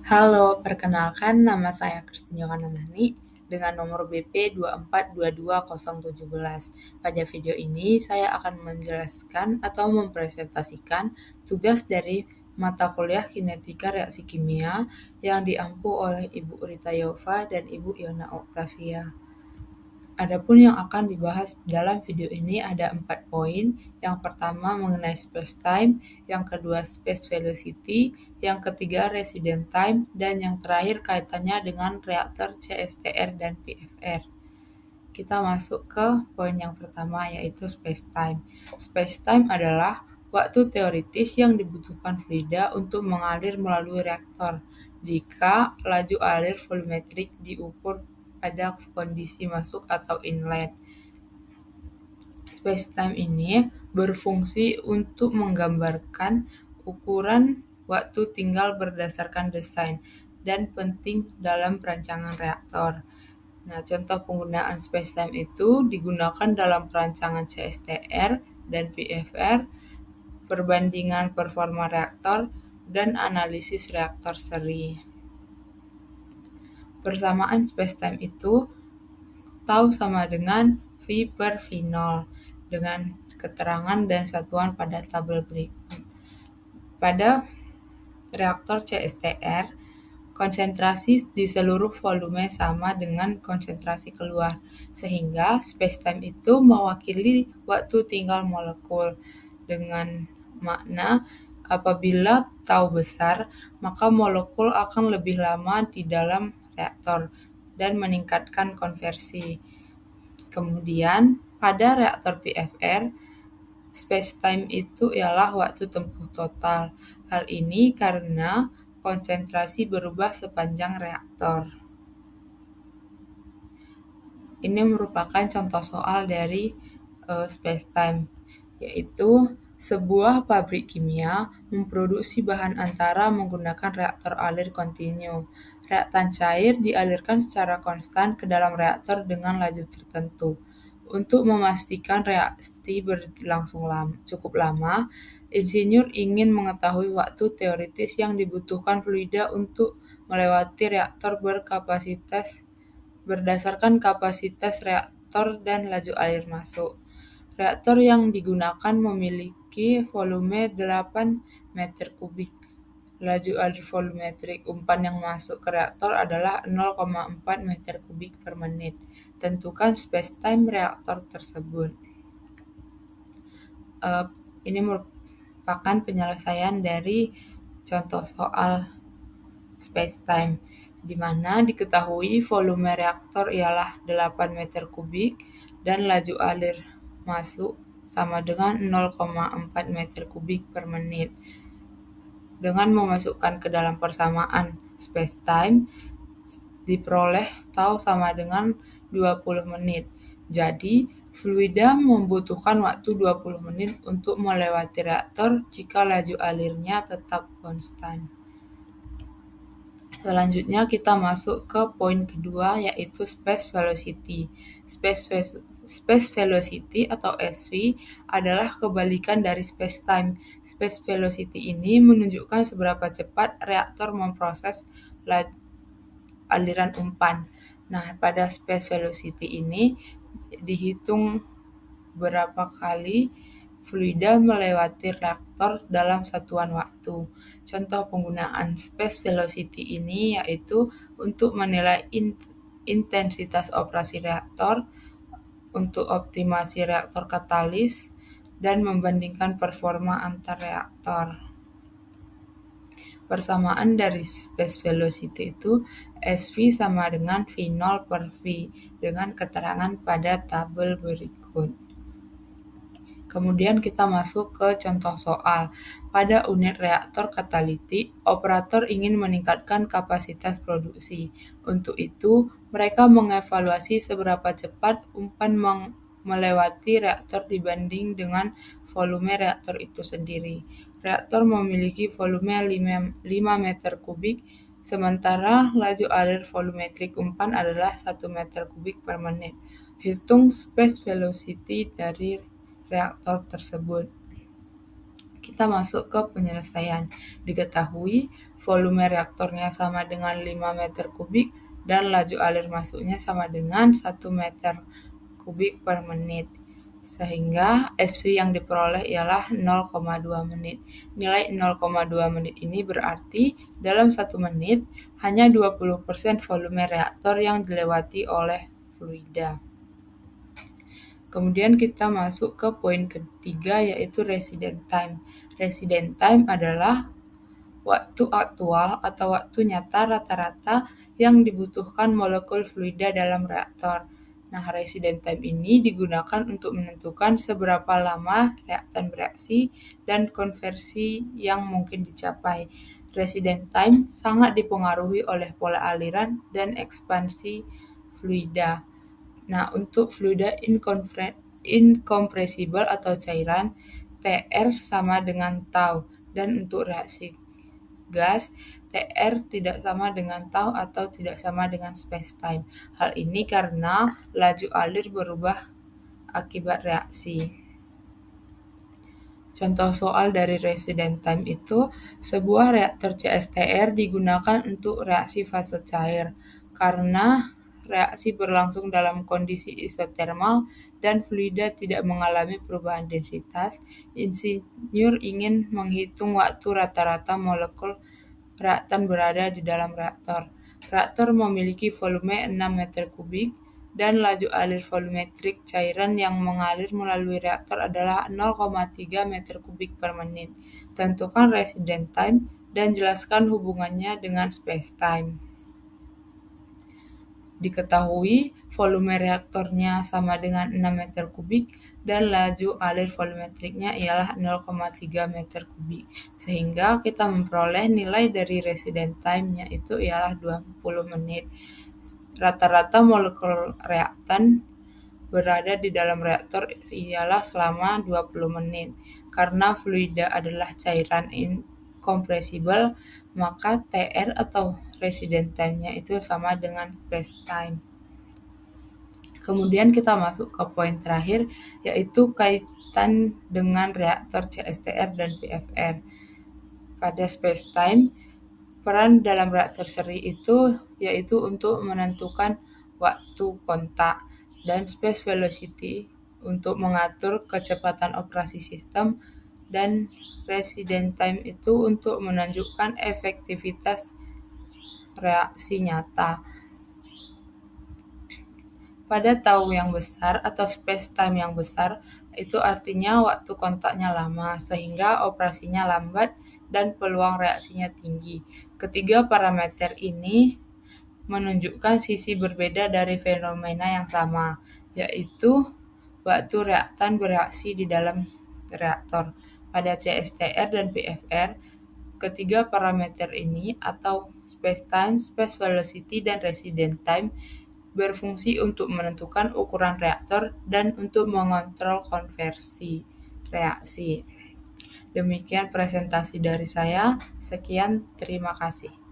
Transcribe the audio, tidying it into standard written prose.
Halo, perkenalkan nama saya Christine Yohanamani dengan nomor BP 2422017. Pada video ini saya akan menjelaskan atau mempresentasikan tugas dari mata kuliah Kinetika Reaksi Kimia yang diampu oleh Ibu Rita Yova dan Ibu Yona Oktavia. Adapun yang akan dibahas dalam video ini ada 4 poin. Yang pertama mengenai space time, yang kedua space velocity, yang ketiga resident time, dan yang terakhir kaitannya dengan reaktor CSTR dan PFR. Kita masuk ke poin yang pertama yaitu space time. Space time adalah waktu teoritis yang dibutuhkan fluida untuk mengalir melalui reaktor jika laju alir volumetrik diukur pada kondisi masuk atau inlet. Spacetime ini berfungsi untuk menggambarkan ukuran waktu tinggal berdasarkan desain dan penting dalam perancangan reaktor. Nah, contoh penggunaan spacetime itu digunakan dalam perancangan CSTR dan PFR, perbandingan performa reaktor, dan analisis reaktor seri. Persamaan spacetime itu tau sama dengan V per V0 dengan keterangan dan satuan pada tabel berikut. Pada reaktor CSTR, konsentrasi di seluruh volume sama dengan konsentrasi keluar, sehingga spacetime itu mewakili waktu tinggal molekul. Dengan makna, apabila tau besar, maka molekul akan lebih lama di dalam reaktor dan meningkatkan konversi. Kemudian, pada reaktor PFR, spacetime itu ialah waktu tempuh total. Hal ini karena konsentrasi berubah sepanjang reaktor. Ini merupakan contoh soal dari spacetime, yaitu sebuah pabrik kimia memproduksi bahan antara menggunakan reaktor alir kontinu. Reaktan cair dialirkan secara konstan ke dalam reaktor dengan laju tertentu. Untuk memastikan reaksi berlangsung cukup lama, insinyur ingin mengetahui waktu teoritis yang dibutuhkan fluida untuk melewati reaktor berkapasitas berdasarkan kapasitas reaktor dan laju air masuk. Reaktor yang digunakan memiliki volume 8 meter kubik. Laju air volumetrik umpan yang masuk ke reaktor adalah 0,4 meter kubik per menit. Tentukan spacetime reaktor tersebut. Ini merupakan penyelesaian dari contoh soal spacetime, di mana diketahui volume reaktor ialah 8 meter kubik dan laju alir masuk sama dengan 0,4 meter kubik per menit. Dengan memasukkan ke dalam persamaan spacetime, diperoleh tau sama dengan 20 menit. Jadi, fluida membutuhkan waktu 20 menit untuk melewati reaktor jika laju alirnya tetap konstan. Selanjutnya kita masuk ke poin kedua yaitu space velocity. Space velocity atau SV adalah kebalikan dari spacetime. Space velocity ini menunjukkan seberapa cepat reaktor memproses aliran umpan. Nah, pada space velocity ini dihitung berapa kali fluida melewati reaktor dalam satuan waktu. Contoh penggunaan space velocity ini yaitu untuk menilai intensitas operasi reaktor, untuk optimasi reaktor katalis, dan membandingkan performa antar reaktor. Persamaan dari space velocity itu SV sama dengan V0 per V dengan keterangan pada tabel berikut. Kemudian kita masuk ke contoh soal. Pada unit reaktor katalitik, operator ingin meningkatkan kapasitas produksi. Untuk itu, mereka mengevaluasi seberapa cepat umpan melewati reaktor dibanding dengan volume reaktor itu sendiri. Reaktor memiliki volume 5 meter kubik, sementara laju alir volumetrik umpan adalah 1 meter kubik per menit. Hitung space velocity dari reaktor tersebut. Kita masuk ke penyelesaian. Diketahui volume reaktornya sama dengan 5 meter kubik dan laju alir masuknya sama dengan 1 meter kubik per menit. Sehingga SV yang diperoleh ialah 0,2 menit. Nilai 0,2 menit ini berarti dalam 1 menit hanya 20% volume reaktor yang dilewati oleh fluida. Kemudian kita masuk ke poin ketiga yaitu resident time. Resident time adalah waktu aktual atau waktu nyata rata-rata yang dibutuhkan molekul fluida dalam reaktor. Nah, resident time ini digunakan untuk menentukan seberapa lama reaktan bereaksi dan konversi yang mungkin dicapai. Resident time sangat dipengaruhi oleh pola aliran dan ekspansi fluida. Nah, untuk fluida incompressible atau cairan, TR sama dengan tau. Dan untuk reaksi gas, TR tidak sama dengan tau atau tidak sama dengan spacetime. Hal ini karena laju alir berubah akibat reaksi. Contoh soal dari resident time itu, sebuah reaktor CSTR digunakan untuk reaksi fase cair karena reaksi berlangsung dalam kondisi isotermal dan fluida tidak mengalami perubahan densitas. Insinyur ingin menghitung waktu rata-rata molekul reaktan berada di dalam reaktor. Reaktor memiliki volume 6 meter kubik dan laju alir volumetrik cairan yang mengalir melalui reaktor adalah 0,3 meter kubik per menit. Tentukan resident time dan jelaskan hubungannya dengan spacetime. Diketahui volume reaktornya sama dengan 6 meter kubik dan laju alir volumetriknya ialah 0,3 meter kubik. Sehingga kita memperoleh nilai dari resident time-nya itu ialah 20 menit. Rata-rata molekul reaktan berada di dalam reaktor ialah selama 20 menit. Karena fluida adalah cairan incompressible, maka TR atau resident time-nya itu sama dengan spacetime. Kemudian kita masuk ke poin terakhir, yaitu kaitan dengan reaktor CSTR dan PFR. Pada spacetime, peran dalam reaktor seri itu yaitu untuk menentukan waktu kontak dan space velocity untuk mengatur kecepatan operasi sistem, dan resident time itu untuk menunjukkan efektivitas reaksi nyata. Pada tau yang besar atau space-time yang besar, itu artinya waktu kontaknya lama, sehingga operasinya lambat dan peluang reaksinya tinggi. Ketiga parameter ini menunjukkan sisi berbeda dari fenomena yang sama, yaitu waktu reaktan bereaksi di dalam reaktor. Pada CSTR dan PFR, ketiga parameter ini atau space-time, space velocity, dan resident time berfungsi untuk menentukan ukuran reaktor dan untuk mengontrol konversi reaksi. Demikian presentasi dari saya. Sekian, terima kasih.